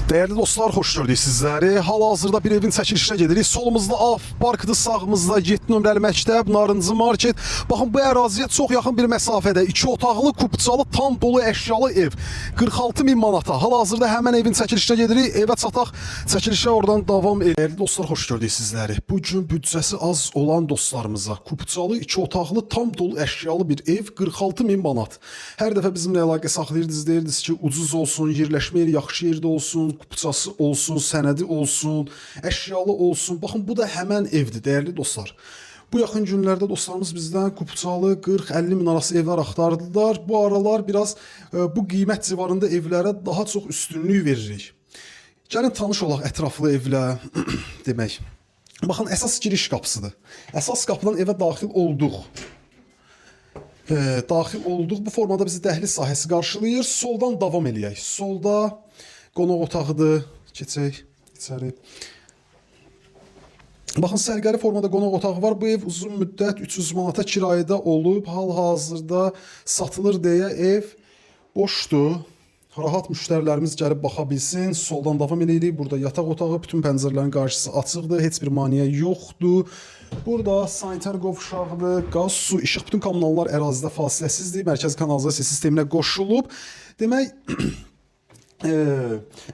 Değerli dostlar, hoş gördük sizləri. Hal-hazırda bir evin çəkilişinə gedirik. Solumuzda Af Parkdır, sağımızda 7 nömrəli məktəb, Narıncı Market. Baxın, bu əraziyə çox yaxın bir məsafədə 2 otaqlı, kupçalı, tam dolu əşyalı ev. 46 min manata. Hal-hazırda həmən evin çəkilişinə gedirik. Evə çataq, çəkilişə oradan davam edir. Değerli dostlar, hoş gördük sizləri. Bu gün büdcəsi az olan dostlarımıza kupçalı, 2 otaqlı, tam dolu əşyalı bir ev 46 min manat. Hər dəfə bizimlə əlaqə saxlayırdınız, deyirdiniz ki, ucuz olsun, yerləşmə yeri yaxşı yerdə olsun, kupçası olsun, sənədi olsun, əşyalı olsun. Baxın, bu da həmən evdir, değerli dostlar. Bu yaxın günlərdə dostlarımız bizdən kupçalı 40-50 min arası evlər axtardılar. Bu aralar biraz bu qiymət civarında evlərə daha çox üstünlük veririk. Gəlin tanış olaq ətraflı evlə demək. Baxın, əsas giriş qapısıdır. Əsas qapıdan evə daxil olduq. Bu formada bizi dəhliz sahəsi qarşılayır. Soldan davam eləyək. Solda qonaq otağıdır. Keçək içəri. Baxın, sərgəli formada qonaq otağı var. Bu ev uzun müddət 300 manata kirayədə olub. Hal-hazırda satılır deyə ev boşdur. Rahat müştərilərimiz gəlib baxa bilsin. Soldan davam edirik. Burada yataq otağı, bütün pəncərələrin qarşısı açıqdır. Heç bir maneə yoxdur. Burada sanitar qovşağıdır, qaz, su, işıq, bütün kommunallar ərazidə fasiləsizdir. Mərkəzi kanalizasiya sisteminə qoşulub. Demək,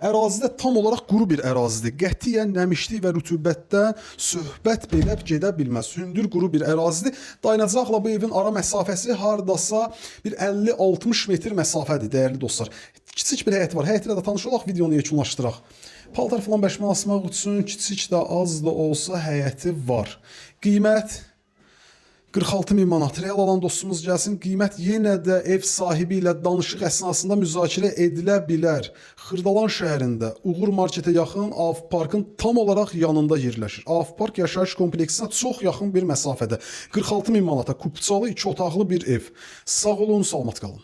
ərazidə tam olaraq quru bir ərazidir. Qətiyyən nəmişlik və rütubətdən söhbət belə gedə bilməz. Hündür quru bir ərazidir. Dayanacaqla bu evin ara məsafəsi hardasa bir 50-60 metr məsafədir, değerli dostlar. Kiçik bir həyət var. Həyətlə də tanış olaq, videonu yekunlaşdıraq. Paltar falan bəşmə asmaq üçün kiçik də az da olsa həyəti var. Qiymət 46 min manat. Real alan dostumuz gəlsin. Qiymət yenə də ev sahibi ilə danışıq əsnasında müzakirə edilə bilər. Xırdalan şəhərində Uğur Marketə yaxın Av Parkın tam olaraq yanında yerləşir. Av Park yaşayış kompleksinə çox yaxın bir məsafədə. 46 min manata kupçalı 2 otaqlı bir ev. Sağ olun, salamat qalın.